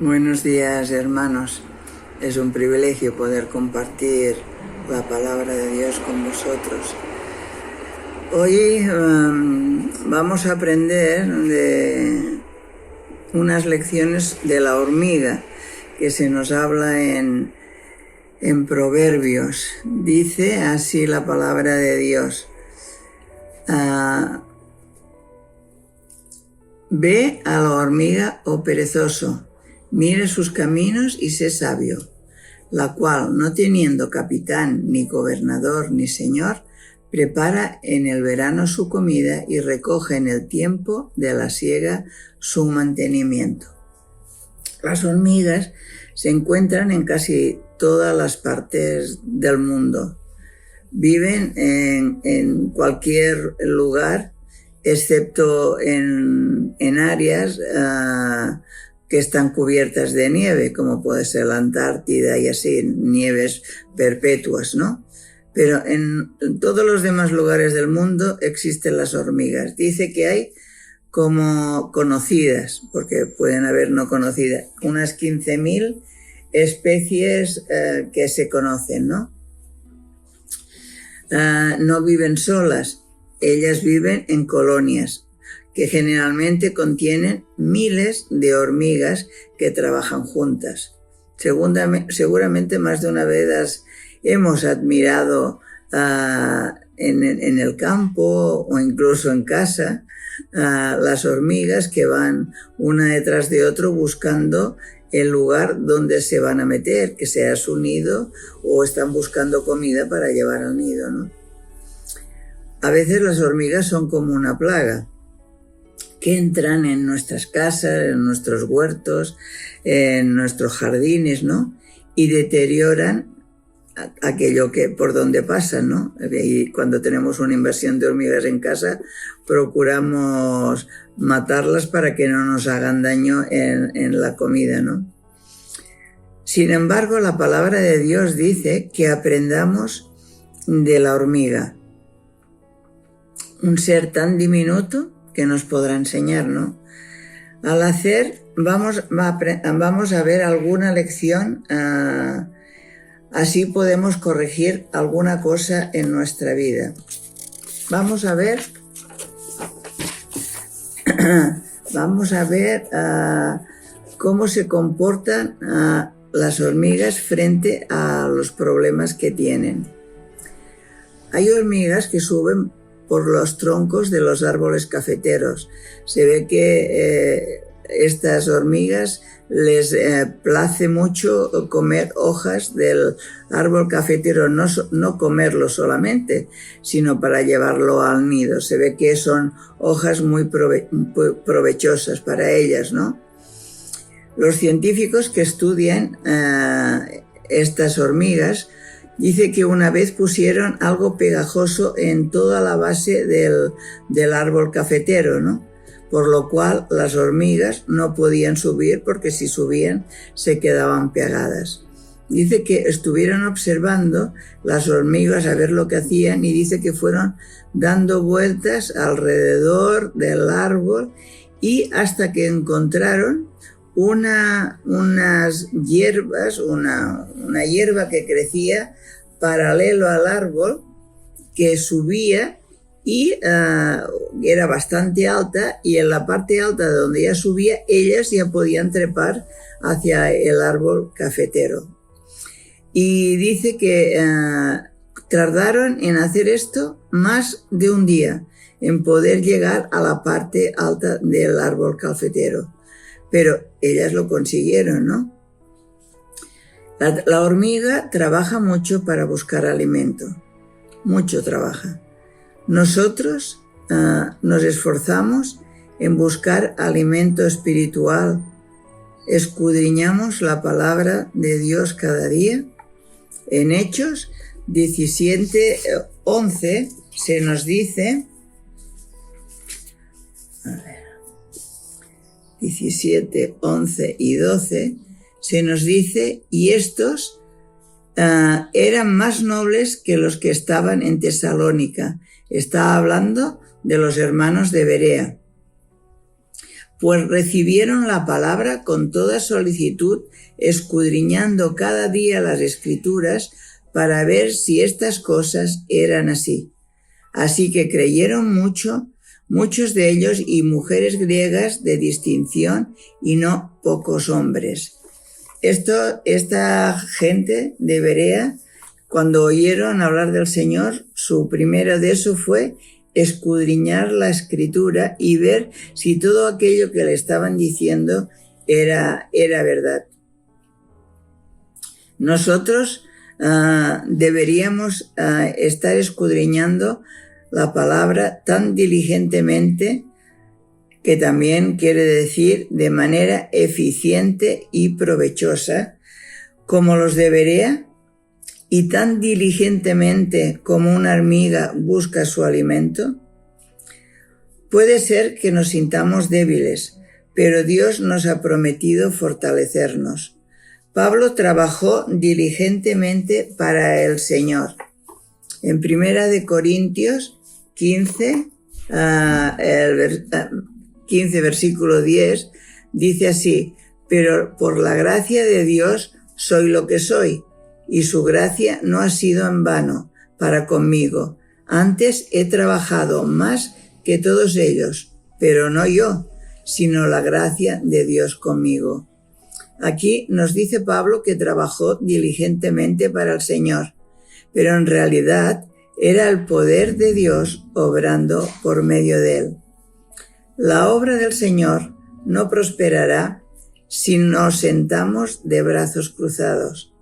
Buenos días, hermanos. Es un privilegio poder compartir la palabra de Dios con vosotros. Hoy vamos a aprender de unas lecciones de la hormiga que se nos habla en Proverbios. Dice así la palabra de Dios. Ve a la hormiga, oh perezoso, mire sus caminos y sé sabio, la cual, no teniendo capitán, ni gobernador, ni señor, prepara en el verano su comida y recoge en el tiempo de la siega su mantenimiento. Las hormigas se encuentran en casi todas las partes del mundo. Viven en cualquier lugar, excepto en áreas que están cubiertas de nieve, como puede ser la Antártida y así, nieves perpetuas, ¿no? Pero en todos los demás lugares del mundo existen las hormigas. Dice que hay como conocidas, porque pueden haber no conocidas, unas 15.000 especies que se conocen, ¿no? No viven solas, ellas viven en colonias que generalmente contienen miles de hormigas que trabajan juntas. Seguramente más de una vez hemos admirado en el campo o incluso en casa las hormigas que van una detrás de otro buscando el lugar donde se van a meter, que sea su nido, o están buscando comida para llevar al nido, ¿no? A veces las hormigas son como una plaga que entran en nuestras casas, en nuestros huertos, en nuestros jardines, ¿no? Y deterioran aquello que por donde pasan, ¿no? Y cuando tenemos una invasión de hormigas en casa, procuramos matarlas para que no nos hagan daño en la comida, ¿no? Sin embargo, la palabra de Dios dice que aprendamos de la hormiga, un ser tan diminuto que nos podrá enseñar, ¿no? Al hacer, vamos a ver alguna lección, así podemos corregir alguna cosa en nuestra vida. Vamos a ver cómo se comportan las hormigas frente a los problemas que tienen. Hay hormigas que suben por los troncos de los árboles cafeteros. Se ve que estas hormigas les place mucho comer hojas del árbol cafetero, no comerlo solamente, sino para llevarlo al nido. Se ve que son hojas muy provechosas para ellas, ¿no? Los científicos que estudian estas hormigas dice que una vez pusieron algo pegajoso en toda la base del árbol cafetero, ¿no? Por lo cual las hormigas no podían subir porque si subían se quedaban pegadas. Dice que estuvieron observando las hormigas a ver lo que hacían y dice que fueron dando vueltas alrededor del árbol y hasta que encontraron unas hierbas, una hierba que crecía paralelo al árbol, que subía y era bastante alta, y en la parte alta de donde ya subía, ellas ya podían trepar hacia el árbol cafetero. Y dice que tardaron en hacer esto más de un día, en poder llegar a la parte alta del árbol cafetero. Pero ellas lo consiguieron, ¿no? La hormiga trabaja mucho para buscar alimento, mucho trabaja. Nosotros nos esforzamos en buscar alimento espiritual, escudriñamos la palabra de Dios cada día. En Hechos 17:11 se nos dice, 17, 11 y 12, se nos dice, y estos eran más nobles que los que estaban en Tesalónica. Está hablando de los hermanos de Berea. pues recibieron la palabra con toda solicitud, escudriñando cada día las Escrituras para ver si estas cosas eran así. Así que creyeron muchos de ellos y mujeres griegas de distinción y no pocos hombres. Esta gente de Berea, cuando oyeron hablar del Señor, su primero de eso fue escudriñar la Escritura y ver si todo aquello que le estaban diciendo era verdad. Nosotros deberíamos estar escudriñando la palabra tan diligentemente, que también quiere decir de manera eficiente y provechosa, como los de Berea, y tan diligentemente como una hormiga busca su alimento. Puede ser que nos sintamos débiles, pero Dios nos ha prometido fortalecernos. Pablo trabajó diligentemente para el Señor. En 1 Corintios 15, 15 versículo 10, dice así: pero por la gracia de Dios soy lo que soy, y su gracia no ha sido en vano para conmigo. Antes he trabajado más que todos ellos, pero no yo, sino la gracia de Dios conmigo. Aquí nos dice Pablo que trabajó diligentemente para el Señor, pero en realidad era el poder de Dios obrando por medio de él. La obra del Señor no prosperará si nos sentamos de brazos cruzados.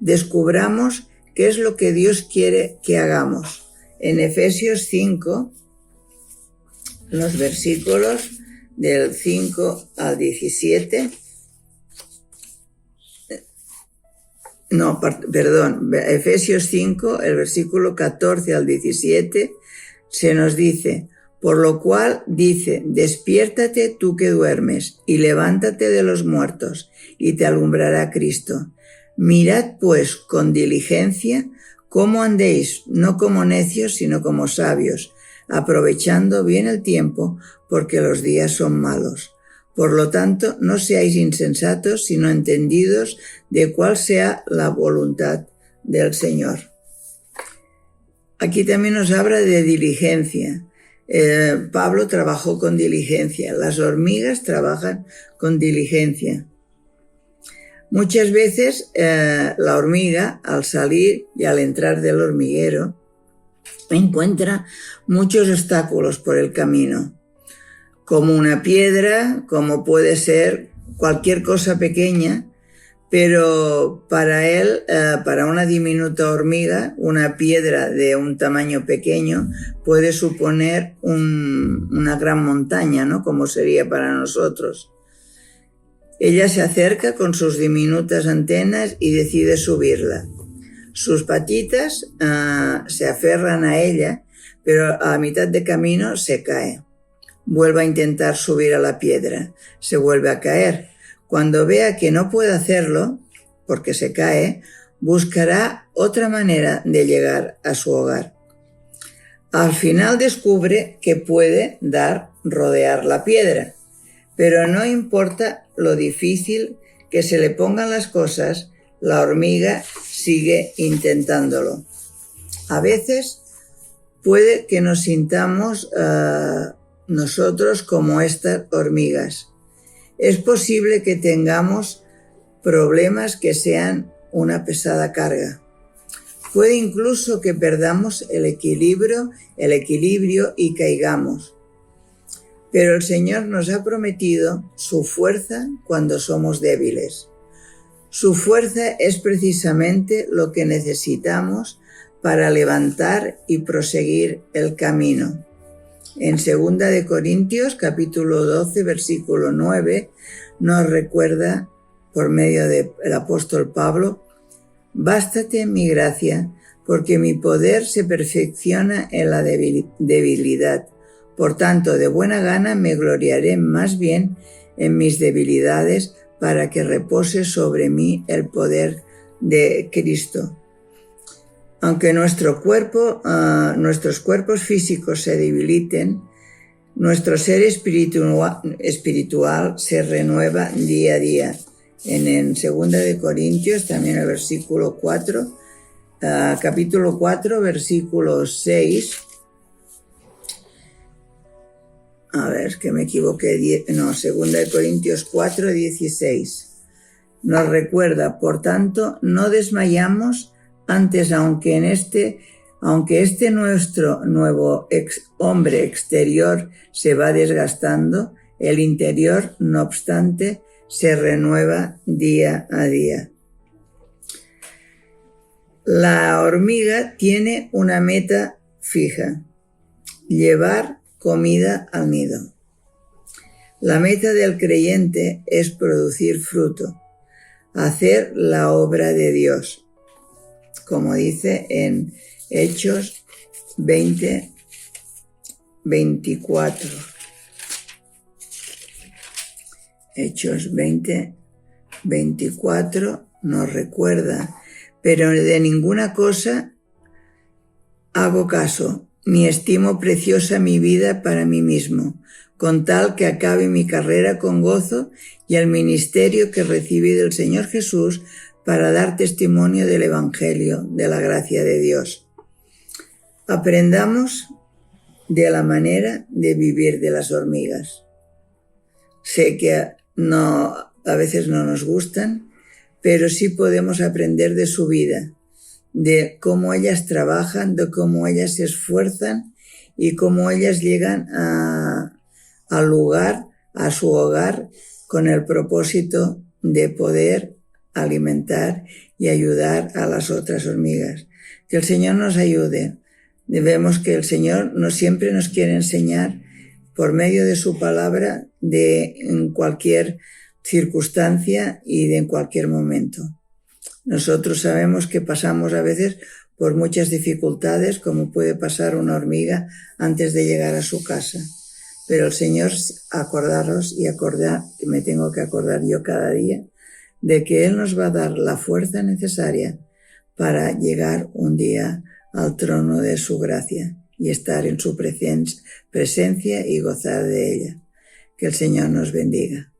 Descubramos qué es lo que Dios quiere que hagamos. En Efesios 5, los versículos del 5 al 17, Efesios 5, el versículo 14 al 17, se nos dice: por lo cual dice, despiértate tú que duermes, y levántate de los muertos, y te alumbrará Cristo. Mirad pues con diligencia cómo andéis, no como necios, sino como sabios, aprovechando bien el tiempo, porque los días son malos. Por lo tanto, no seáis insensatos, sino entendidos de cuál sea la voluntad del Señor. Aquí también nos habla de diligencia. Pablo trabajó con diligencia. Las hormigas trabajan con diligencia. Muchas veces la hormiga, al salir y al entrar del hormiguero, encuentra muchos obstáculos por el camino, como una piedra, como puede ser cualquier cosa pequeña, pero para él, para una diminuta hormiga, una piedra de un tamaño pequeño puede suponer una gran montaña, ¿no? Como sería para nosotros. Ella se acerca con sus diminutas antenas y decide subirla. Sus patitas se aferran a ella, pero a mitad de camino se cae. Vuelve a intentar subir a la piedra, se vuelve a caer. Cuando vea que no puede hacerlo, porque se cae, buscará otra manera de llegar a su hogar. Al final descubre que puede rodear la piedra, pero no importa lo difícil que se le pongan las cosas, la hormiga sigue intentándolo. A veces puede que nos sintamos nosotros como estas hormigas. Es posible que tengamos problemas que sean una pesada carga. Puede incluso que perdamos el equilibrio y caigamos. Pero el Señor nos ha prometido su fuerza cuando somos débiles. Su fuerza es precisamente lo que necesitamos para levantar y proseguir el camino. En 2 Corintios, capítulo 12, versículo 9, nos recuerda, por medio del apóstol Pablo: bástate mi gracia, porque mi poder se perfecciona en la debilidad. Por tanto, de buena gana me gloriaré más bien en mis debilidades, para que repose sobre mí el poder de Cristo. Aunque nuestros cuerpos físicos se debiliten, Nuestro ser espiritual se renueva día a día. En 2 de Corintios, también el versículo 4, capítulo 4, versículo 6. A ver, que me equivoqué. 2 de Corintios 4, 16. Nos recuerda, por tanto, no desmayamos antes, aunque este nuestro nuevo hombre exterior se va desgastando, el interior, no obstante, se renueva día a día. La hormiga tiene una meta fija: llevar comida al nido. La meta del creyente es producir fruto, hacer la obra de Dios, como dice en Hechos 20, 24. Hechos 20, 24 nos recuerda: pero de ninguna cosa hago caso, ni estimo preciosa mi vida para mí mismo, con tal que acabe mi carrera con gozo y el ministerio que recibí del Señor Jesús para dar testimonio del Evangelio, de la gracia de Dios. Aprendamos de la manera de vivir de las hormigas. Sé que a veces no nos gustan, pero sí podemos aprender de su vida, de cómo ellas trabajan, de cómo ellas se esfuerzan y cómo ellas llegan al lugar, a su hogar, con el propósito de poder alimentar y ayudar a las otras hormigas. Que el Señor nos ayude. Vemos que el Señor siempre nos quiere enseñar por medio de su palabra en cualquier circunstancia y en cualquier momento. Nosotros sabemos que pasamos a veces por muchas dificultades, como puede pasar una hormiga antes de llegar a su casa. Pero el Señor, me tengo que acordar yo cada día, de que Él nos va a dar la fuerza necesaria para llegar un día al trono de su gracia y estar en su presencia y gozar de ella. Que el Señor nos bendiga.